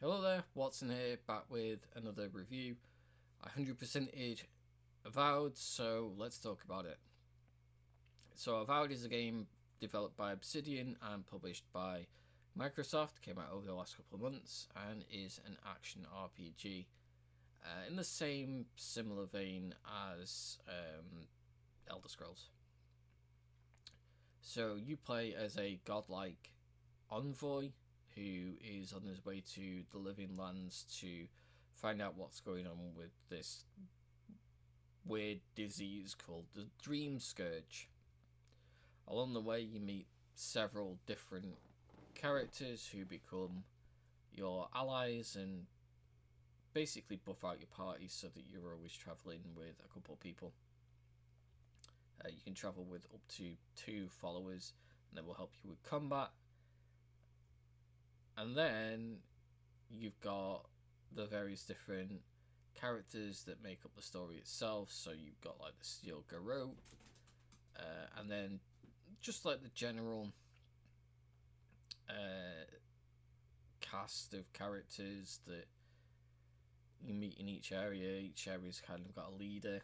Hello there, Watson here, back with another review. I 100%ed Avowed, so let's talk about it. So Avowed is a game developed by Obsidian and published by Microsoft, came out over the last couple of months, and is an action RPG. In the same similar vein as Elder Scrolls. So you play as a godlike envoy who is on his way to the Living Lands to find out what's going on with this weird disease called the Dream Scourge. Along the way, you meet several different characters who become your allies and basically buff out your party so that you're always travelling with a couple of people. You can travel with up to 2 followers, and they will help you with combat. And then you've got the various different characters that make up the story itself. So you've got like the Steel Garrote, and then just like the general cast of characters that you meet in each area. Each area's kind of got a leader.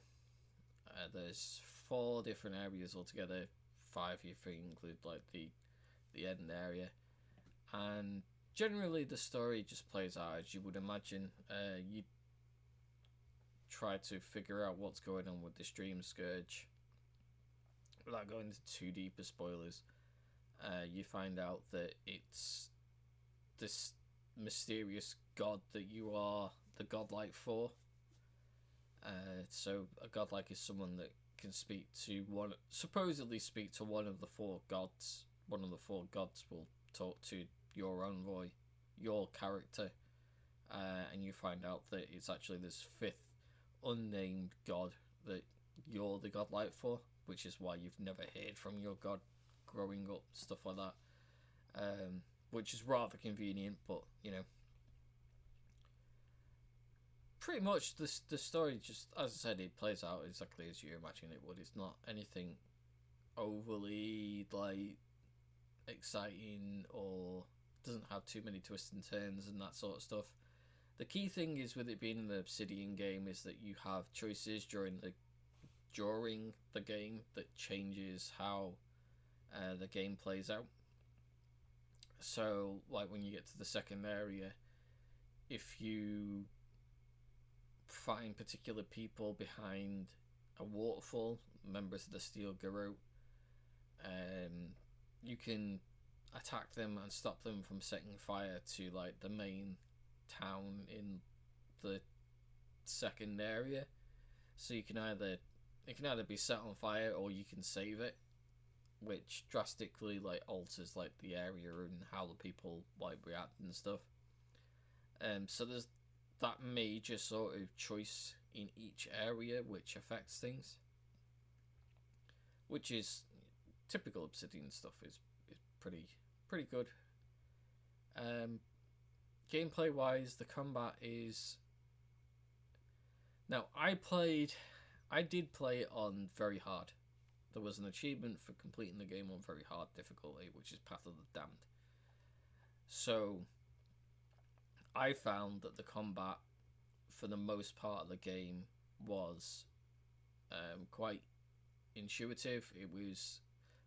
There's 4 different areas altogether. 5 if you include like the end area, and generally the story just plays out as you would imagine. You try to figure out what's going on with this Dream Scourge. Without going into too deep of spoilers, you find out that it's this mysterious god that you are the godlike for. So a godlike is someone that can supposedly speak to one of the 4 gods. One of the 4 gods will talk to your envoy, your character, and you find out that it's actually this 5th unnamed god that you're the godlike for, which is why you've never heard from your god growing up, stuff like that, which is rather convenient, but you know, pretty much the story, just as I said, it plays out exactly as you imagine it would. It's not anything overly like exciting or doesn't have too many twists and turns and that sort of stuff. The key thing is with it being an Obsidian game is that you have choices during the game that changes how the game plays out. So like when you get to the second area, if you find particular people behind a waterfall, members of the Steel Garrote, you can attack them and stop them from setting fire to like the main town in the second area. So it can either be set on fire or you can save it, which drastically like alters like the area and how the people like react and stuff. So there's that major sort of choice in each area which affects things, which is typical Obsidian stuff. Is pretty good. Gameplay wise, the combat is... Now, I did play it on very hard. There was an achievement for completing the game on very hard difficulty, which is Path of the Damned. So I found that the combat for the most part of the game was quite intuitive.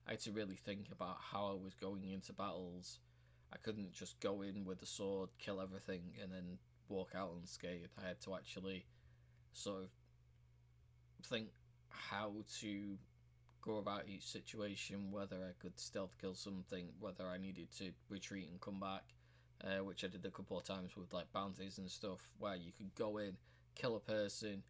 I had to really think about how I was going into battles. I couldn't just go in with the sword, kill everything, and then walk out unscathed. I had to actually sort of think how to go about each situation, whether I could stealth kill something, whether I needed to retreat and come back, which I did a couple of times with like bounties and stuff, where you could go in, kill a person,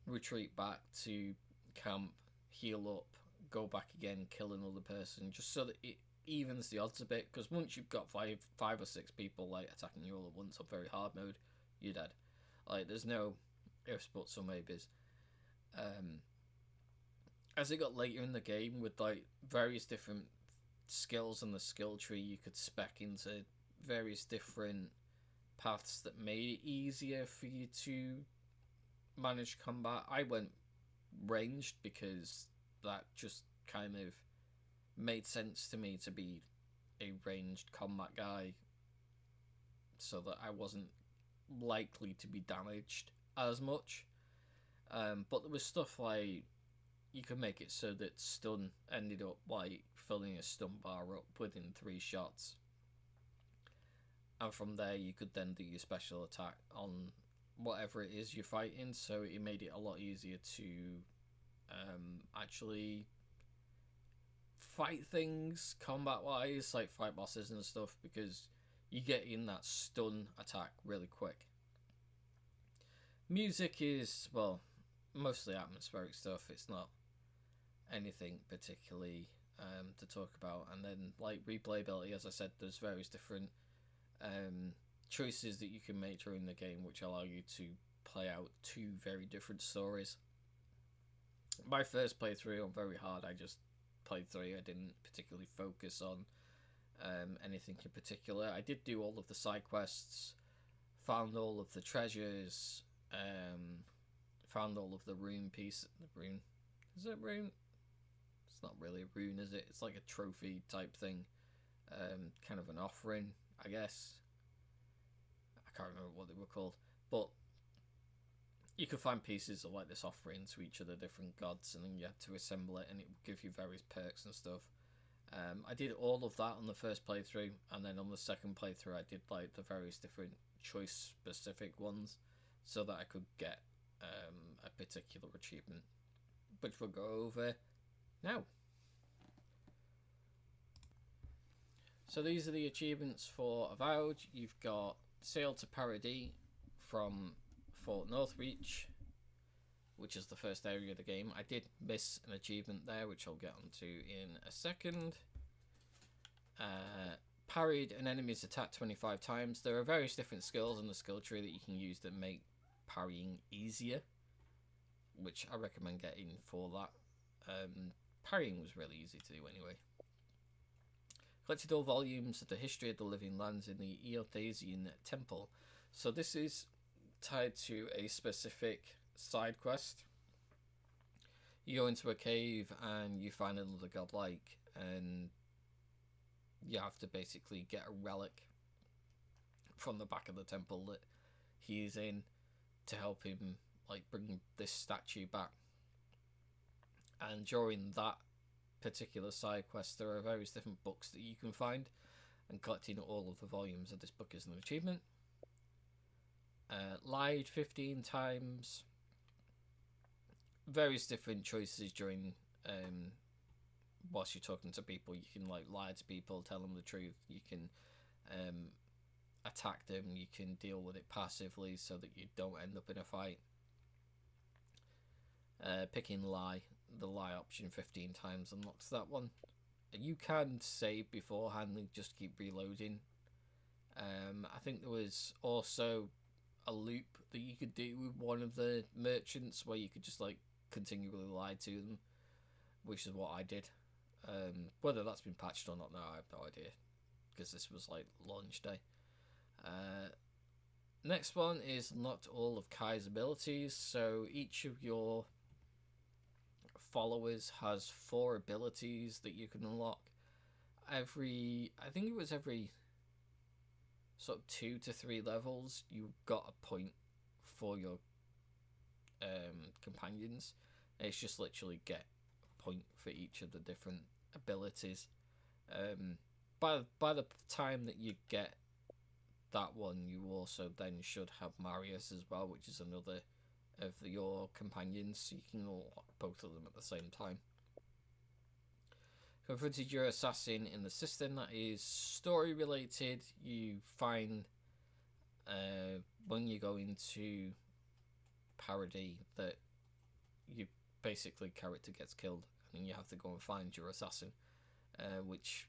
retreat back to camp, heal up, go back again, kill another person, just so that it evens the odds a bit. Because once you've got five or 6 people like attacking you all at once on very hard mode, you're dead. Like there's no ifs, buts, or maybes. As it got later in the game, with like various different skills on the skill tree, you could spec into various different paths that made it easier for you to manage combat. I went ranged because that just kind of made sense to me to be a ranged combat guy so that I wasn't likely to be damaged as much. But there was stuff like you could make it so that stun ended up like filling a stun bar up within 3 shots, and from there you could then do your special attack on whatever it is you're fighting. So it made it a lot easier to actually fight things combat wise, like fight bosses and stuff, because you get in that stun attack really quick. Music is, well, mostly atmospheric stuff. It's not anything particularly to talk about. And then, like, replayability, as I said, there's various different choices that you can make during the game which allow you to play out 2 very different stories. My first playthrough on very hard, I just played through. I didn't particularly focus on anything in particular. I did do all of the side quests, found all of the treasures, found all of the rune pieces. The rune, is it rune? It's not really a rune, is it? It's like a trophy type thing, kind of an offering, I guess. I can't remember what they were called, but you could find pieces of like this offering to each of the different gods, and then you had to assemble it, and it would give you various perks and stuff. I did all of that on the first playthrough, and then on the second playthrough I did like the various different choice specific ones, so that I could get a particular achievement, which we'll go over now. So these are the achievements for Avowed. You've got Sail to Paradis from Fort Northreach, which is the first area of the game. I did miss an achievement there, which I'll get onto in a second. Parried an enemy's attack 25 times. There are various different skills in the skill tree that you can use that make parrying easier, which I recommend getting for that. Parrying was really easy to do anyway. Collected all volumes of the History of the Living Lands in the Eothasian Temple. So this is tied to a specific side quest. You go into a cave and you find another godlike, and you have to basically get a relic from the back of the temple that he's in to help him like bring this statue back. And during that particular side quest there are various different books that you can find, and collecting all of the volumes of this book is an achievement. Lied 15 times. Various different choices during whilst you're talking to people. You can like lie to people, tell them the truth. You can attack them. You can deal with it passively so that you don't end up in a fight. Picking lie, the lie option 15 times unlocks that one. You can save beforehand and just keep reloading. I think there was also a loop that you could do with one of the merchants where you could just like continually lie to them, which is what I did. Whether that's been patched or not now, I have no idea, because this was like launch day. Next one is not all of Kai's abilities. So each of your followers has 4 abilities that you can unlock. I think it was every sort of 2 to 3 levels you got a point for your companions. It's just literally get a point for each of the different abilities. By the time that you get that one, you also then should have Marius as well, which is another of your companions, so you can unlock both of them at the same time. Confronted your assassin in the cistern. That is story related. You find when you go into Paradis that you basically character gets killed and you have to go and find your assassin, which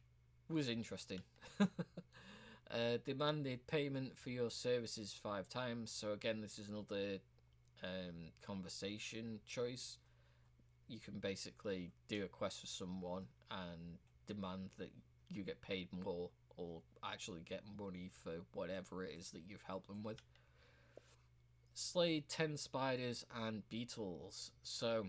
was interesting. Demanded payment for your services 5 times. So again, this is another conversation choice. You can basically do a quest for someone and demand that you get paid more, or actually get money for whatever it is that you've helped them with. Slayed 10 spiders and beetles. So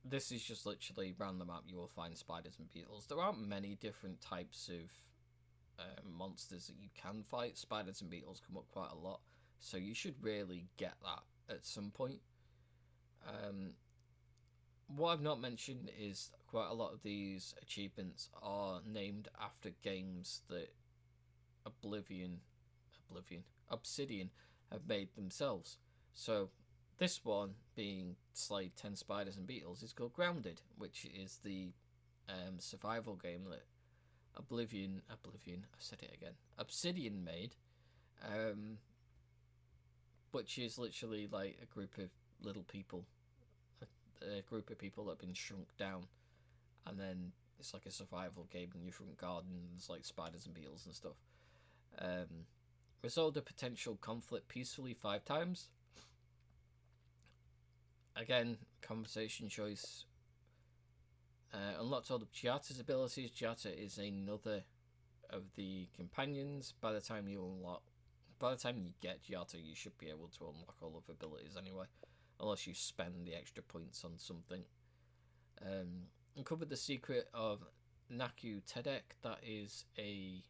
this is just literally around the map you will find spiders and beetles. There aren't many different types of monsters that you can fight. Spiders and beetles come up quite a lot, so you should really get that at some point. What I've not mentioned is quite a lot of these achievements are named after games that Obsidian have made themselves. So this one, being Slay 10 Spiders and Beetles, is called Grounded, which is the survival game that Obsidian made, which is literally like a group of little people, a group of people that have been shrunk down, and then it's like a survival game in your front garden. There's like spiders and beetles and stuff. Resolved a potential conflict peacefully 5 times. Again, conversation choice. Unlocked all of Giata's abilities. Giata is another of the companions. By the time you get Giata, you should be able to unlock all of abilities anyway, unless you spend the extra points on something. Uncovered the secret of Naku Tedek. That is a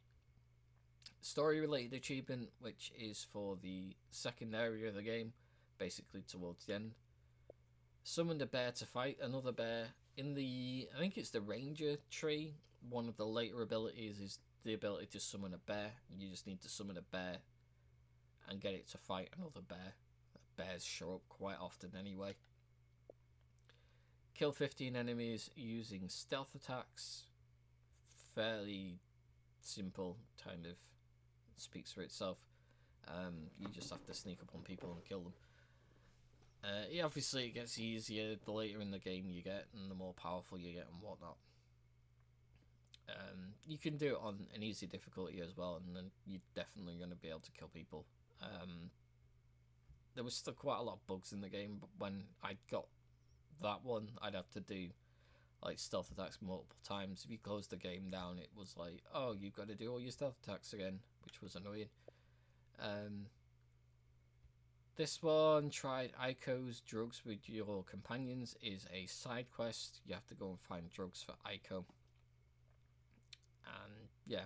story-related achievement, which is for the second area of the game, basically towards the end. Summoned a bear to fight another bear in the, I think it's the ranger tree. One of the later abilities is the ability to summon a bear. You just need to summon a bear and get it to fight another bear. Bears show up quite often anyway. Kill 15 enemies using stealth attacks. Fairly simple, kind of speaks for itself. You just have to sneak up on people and kill them. Yeah, obviously it gets easier the later in the game you get and the more powerful you get and whatnot. You can do it on an easy difficulty as well, and then you're definitely going to be able to kill people. There was still quite a lot of bugs in the game, but when I got that one, I'd have to do like stealth attacks multiple times. If you close the game down, it was like, oh, you've got to do all your stealth attacks again, which was annoying. This one, tried Aiko's drugs with your companions, is a side quest. You have to go and find drugs for Aiko. And yeah,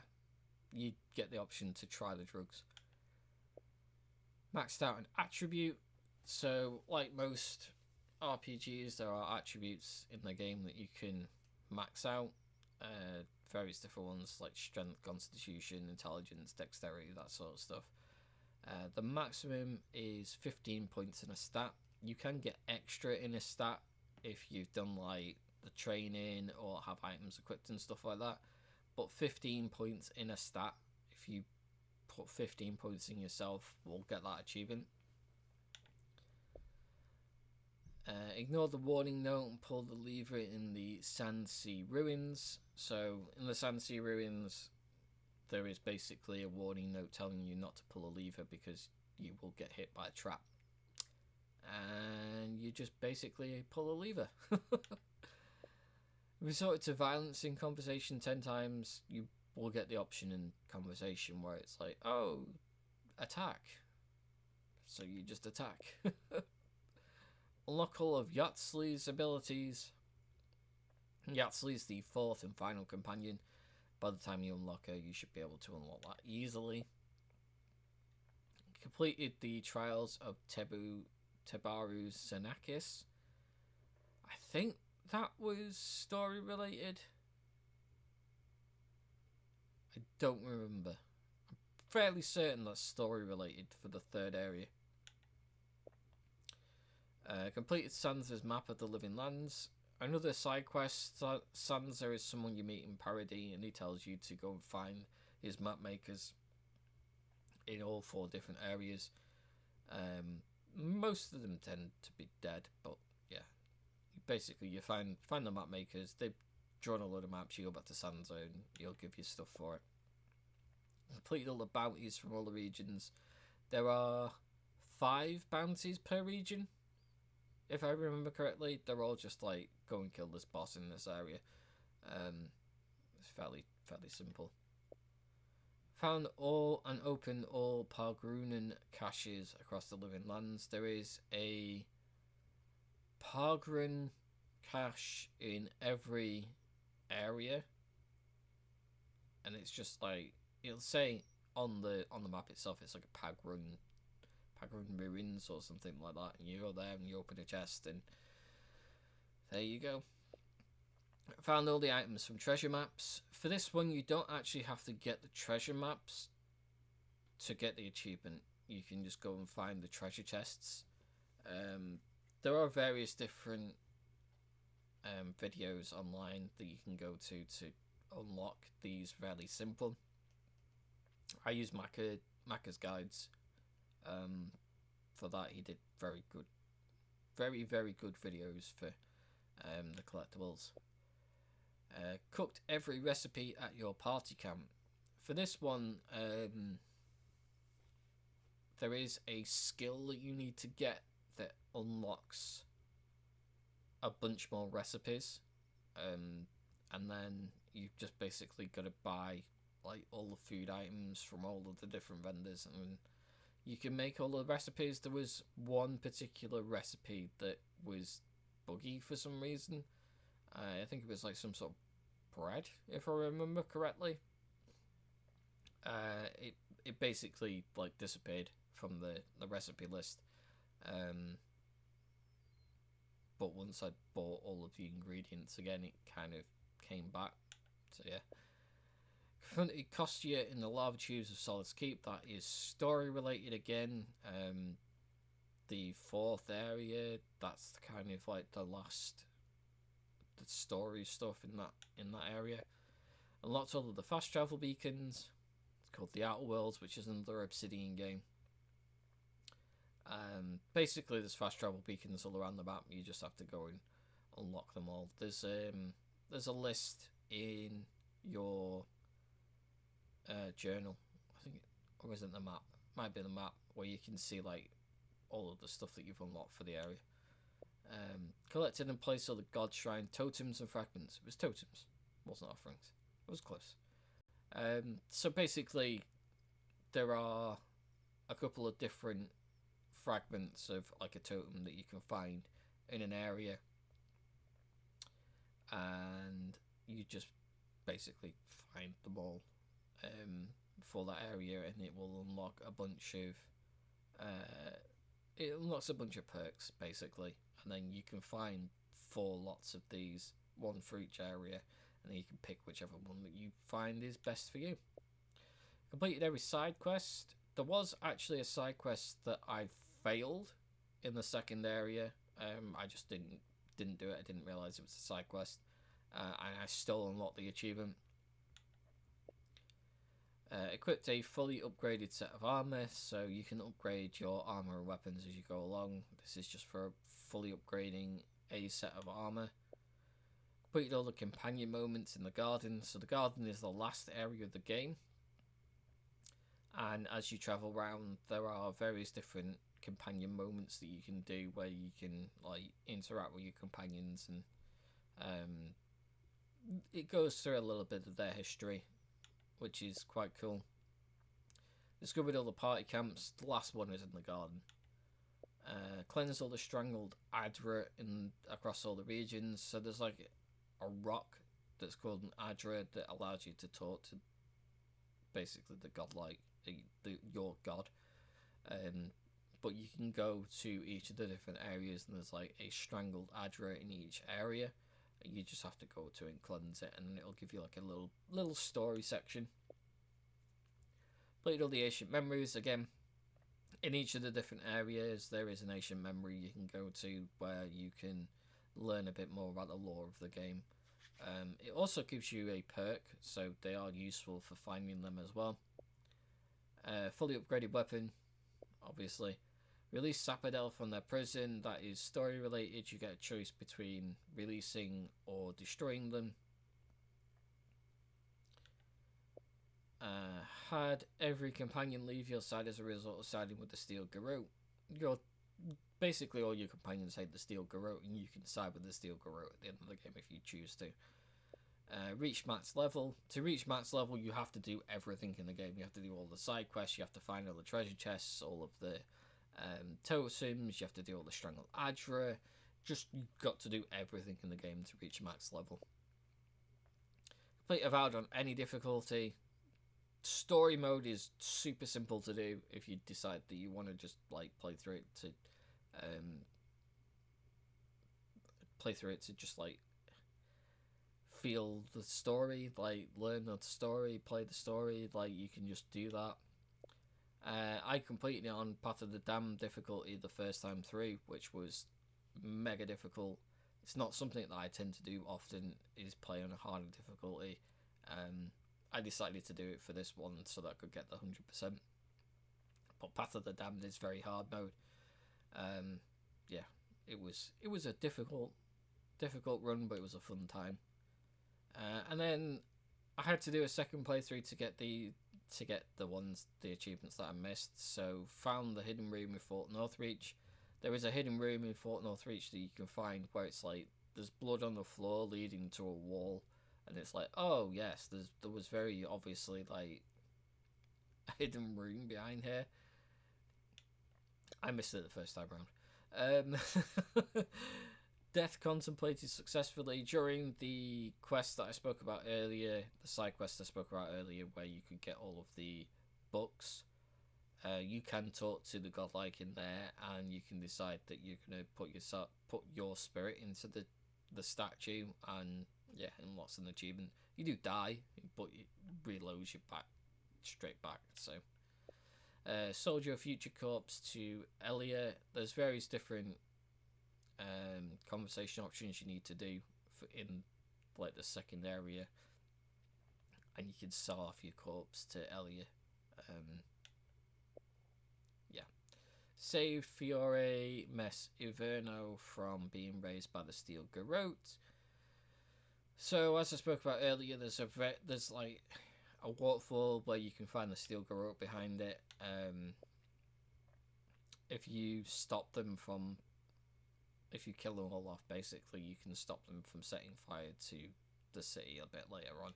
you get the option to try the drugs. Maxed out an attribute. So, like most RPGs, there are attributes in the game that you can max out. Various different ones like strength, constitution, intelligence, dexterity, that sort of stuff. The maximum is 15 points in a stat. You can get extra in a stat if you've done like the training or have items equipped and stuff like that. But 15 points in a stat, if you put 15 points in yourself, will get that achievement. Ignore the warning note and pull the lever in the Sandsea Ruins. So in the Sandsea Ruins, there is basically a warning note telling you not to pull a lever because you will get hit by a trap. And you just basically pull a lever. Resort to violence in conversation 10 times, you will get the option in conversation where it's like, oh, attack. So you just attack. Unlock all of Yatsley's abilities. Yatsley's the 4th and final companion. By the time you unlock her, you should be able to unlock that easily. Completed the trials of Tebaru Xenakis. I think that was story related. I don't remember. I'm fairly certain that's story related for the 3rd area. Completed Sansa's map of the living lands. Another side quest. Sansa is someone you meet in Parody, and he tells you to go and find his map makers in all 4 different areas. Most of them tend to be dead, but yeah. Basically, you find the map makers. They've drawn a load of maps. You go back to Sansa, and he'll give you stuff for it. Completed all the bounties from all the regions. There are 5 bounties per region. If I remember correctly, they're all just like, go and kill this boss in this area. It's fairly simple. Found all and opened all Pargrunan caches across the living lands. There is a Pargrun cache in every area. And it's just like, it'll say on the map itself it's like a Pagrun ruins or something like that, and you go there and you open a chest and there you go. Found all the items from treasure maps. For this one, you don't actually have to get the treasure maps to get the achievement. You can just go and find the treasure chests. There are various different videos online that you can go to unlock these fairly simple. I use Macca's guides for that. He did very good videos for the collectibles. Cooked every recipe at your party camp. For this one, there is a skill that you need to get that unlocks a bunch more recipes, and then you've just basically got to buy like all the food items from all of the different vendors, and you can make all the recipes. There was one particular recipe that was buggy for some reason. I think it was like some sort of bread, if I remember correctly. It basically like disappeared from the recipe list. But once I bought all of the ingredients again, it kind of came back. So yeah. It costs you in the lava tubes of Solid's Keep. That is story related again. The fourth area, that's kind of like the story stuff in that area. Unlocked all of the fast travel beacons. It's called the Outer Worlds, which is another Obsidian game. Basically, there's fast travel beacons all around the map. You just have to go and unlock them all. There's a list in your journal, I think, or is it the map? Might be the map where you can see like all of the stuff that you've unlocked for the area. Collected and placed all the god shrine totems and fragments. It was totems, wasn't offerings. It was close. So basically, there are a couple of different fragments of like a totem that you can find in an area, and you just basically find them all for that area, and it will unlock a bunch of it unlocks a bunch of perks basically, and then you can find 4 lots of these, one for each area, and then you can pick whichever one that you find is best for you. Completed every side quest. There was actually a side quest that I failed in the second area. I just didn't do it. I didn't realise it was a side quest, and I still unlocked the achievement. Equipped a fully upgraded set of armour, so you can upgrade your armour and weapons as you go along. This is just for fully upgrading a set of armour. Completed all the companion moments in the garden. So the garden is the last area of the game, and as you travel around, there are various different companion moments that you can do where you can like interact with your companions, and it goes through a little bit of their history, which is quite cool. Discovered all the party camps. The last one is in the garden. Cleansed all the strangled Adra across all the regions. So there's like a rock that's called an Adra that allows you to talk to basically the godlike, your god. But you can go to each of the different areas, and there's like a strangled Adra in each area. You just have to go to and cleanse it, and it'll give you like a little story section. Played all the ancient memories again. In each of the different areas, there is an ancient memory you can go to where you can learn a bit more about the lore of the game. It also gives you a perk, so they are useful for finding them as well. Fully upgraded weapon, obviously. Release Sapodel from their prison. That is story related. You get a choice between releasing or destroying them. Had every companion leave your side as a result of siding with the Steel Garrote. Basically all your companions hate the Steel Garrote, and you can side with the Steel Garrote at the end of the game if you choose to. Reach max level. To reach max level, you have to do everything in the game. You have to do all the side quests. You have to find all the treasure chests, all of the totems. You have to do all the strangled Adra. Just, you've got to do everything in the game to reach max level. Complete Avowed on any difficulty. story mode is super simple to do if you decide that you want to just like play through it to just like feel the story, like learn the story, play the story. Like you can just do that. I completed it on Path of the Damned difficulty the first time through, which was mega difficult. It's not something that I tend to do often, is play on a harder difficulty. I decided to do it for this one so that I could get the 100%. But Path of the Damned is very hard mode. Yeah, it was a difficult run, but it was a fun time. And then I had to do a second playthrough to get the achievements that I missed. So found the hidden room in Fort Northreach. There is a hidden room in Fort Northreach that you can find where it's like there's blood on the floor leading to a wall, and it's like, oh yes, there was very obviously like a hidden room behind here. I missed it the first time round. Death contemplated successfully during the quest that I spoke about earlier, the side quest I spoke about earlier, where you could get all of the books. You can talk to the godlike in there, and you can decide that you're gonna put your spirit into the statue, and yeah, unlocks an achievement. You do die, but it reloads you back straight back. So, sold your future corpse to Elia. There's various different conversation options you need to do in like the second area, and you can sell off your corpse to Elia. Yeah. Saved Fiore Mess Iverno from being raised by the Steel Garrote. So as I spoke about earlier, there's like a waterfall where you can find the Steel Garrote behind it. If you kill them all off, basically, you can stop them from setting fire to the city a bit later on.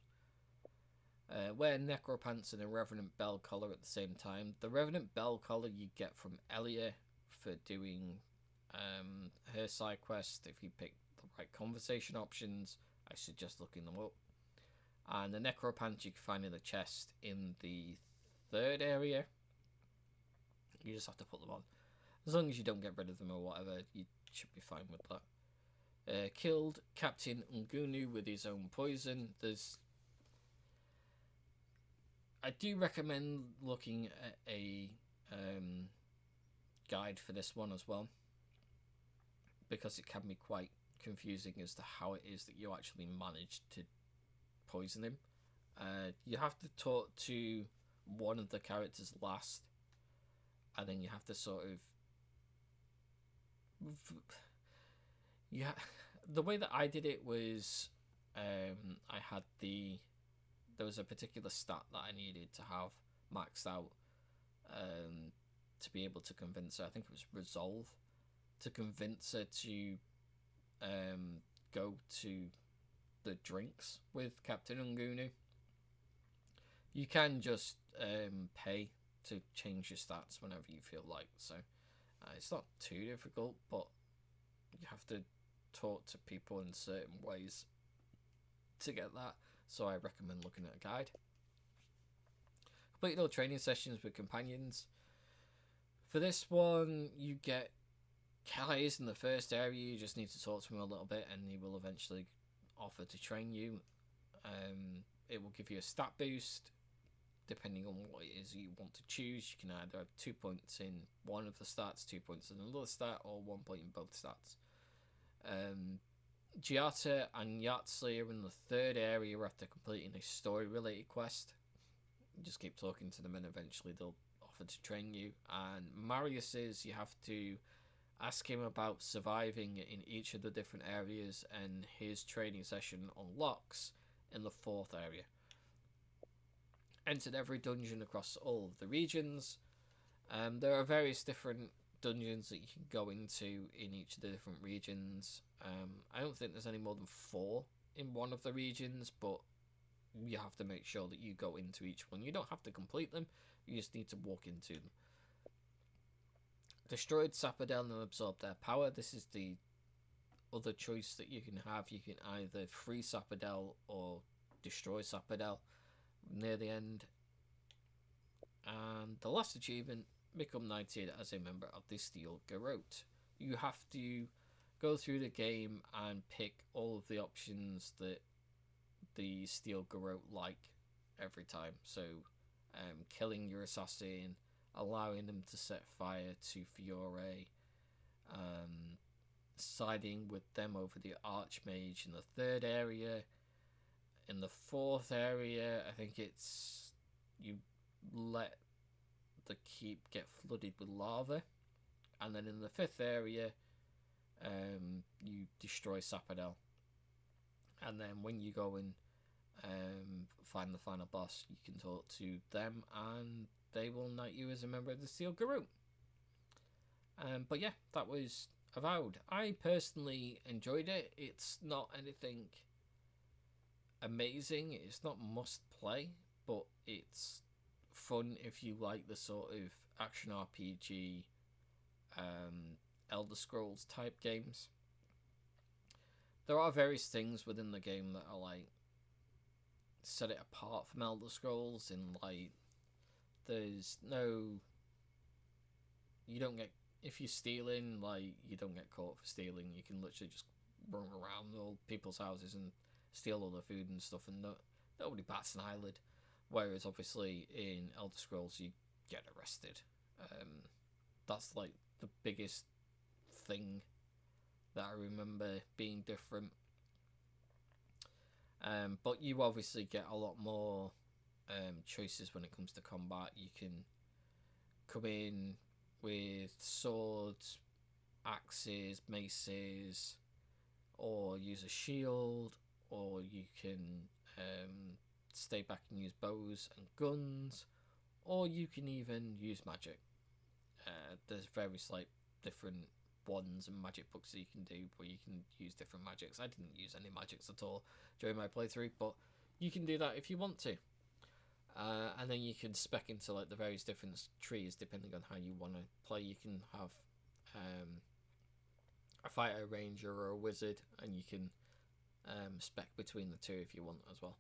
Wear Necropants and a Revenant Bell collar at the same time. The Revenant Bell collar you get from Elia for doing her side quest. If you pick the right conversation options, I suggest looking them up. And the Necropants you can find in the chest in the third area. You just have to put them on. As long as you don't get rid of them or whatever, you should be fine with that. Killed Captain Ungunu with his own poison. I do recommend looking at a guide for this one as well, because it can be quite confusing as to how it is that you actually manage to poison him. You have to talk to one of the characters last, and then you have to sort of the way that I did it was there was a particular stat that I needed to have maxed out to be able to convince her. I think it was resolve, to convince her to go to the drinks with Captain Ungunu. You can just pay to change your stats whenever you feel like, so it's not too difficult, but you have to talk to people in certain ways to get that, so I recommend looking at a guide. Complete all training sessions with companions. For this one, you get Calais in the first area. You just need to talk to him a little bit, and he will eventually offer to train you. It will give you a stat boost depending on what it is you want to choose. You can either have 2 points in one of the stats, 2 points in another stat, or 1 point in both stats. Giata and Yahtzee are in the third area after completing a story-related quest. You just keep talking to them, and eventually they'll offer to train you. And Marius you have to ask him about surviving in each of the different areas, and his training session unlocks in the fourth area. Entered every dungeon across all of the regions. There are various different dungeons that you can go into in each of the different regions. I don't think there's any more than 4 in one of the regions, but you have to make sure that you go into each one. You don't have to complete them, you just need to walk into them. Destroyed Sapodel and absorb their power. This is the other choice that you can have. You can either free Sapodel or destroy Sapodel near the end. the last achievement, become knighted as a member of the Steel Garrote. You have to go through the game and pick all of the options that the Steel Garrote like every time. So, killing your assassin, allowing them to set fire to Fiore, siding with them over the Archmage in the 3rd area. In the 4th area, I think it's you let the keep get flooded with lava, and then in the 5th area, you destroy Sapadel. And then when you go and find the final boss, you can talk to them, and they will knight you as a member of the Steel Garrote. But yeah, that was Avowed. I personally enjoyed it. It's not anything amazing. It's not must play, but it's fun if you like the sort of action RPG, Elder Scrolls type games. There are various things within the game that are like set it apart from Elder Scrolls, in like there's no, you don't get, if you're stealing, like you don't get caught for stealing. You can literally just run around all people's houses and steal all the food and stuff, and nobody bats an eyelid. Whereas obviously in Elder Scrolls you get arrested. That's like the biggest thing that I remember being different. But you obviously get a lot more choices when it comes to combat. You can come in with swords, axes, maces, or use a shield, or you can stay back and use bows and guns, or you can even use magic. There's various like different wands and magic books that you can do where you can use different magics. I didn't use any magics at all during my playthrough, but you can do that if you want to. And then you can spec into like the various different trees depending on how you want to play. You can have a fighter, ranger, or a wizard, and you can spec between the two if you want as well.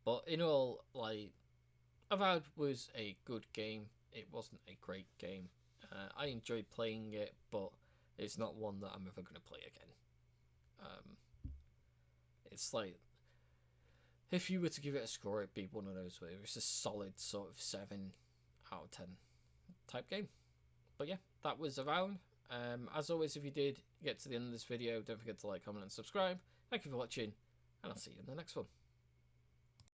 But in all, like, Avowed was a good game. It wasn't a great game. I enjoyed playing it, but it's not one that I'm ever going to play again. It's like, if you were to give it a score, it'd be one of those where it's a solid sort of 7 out of 10 type game. But yeah, that was Avowed. As always, if you did get to the end of this video, don't forget to like, comment, and subscribe. Thank you for watching, and I'll see you in the next one.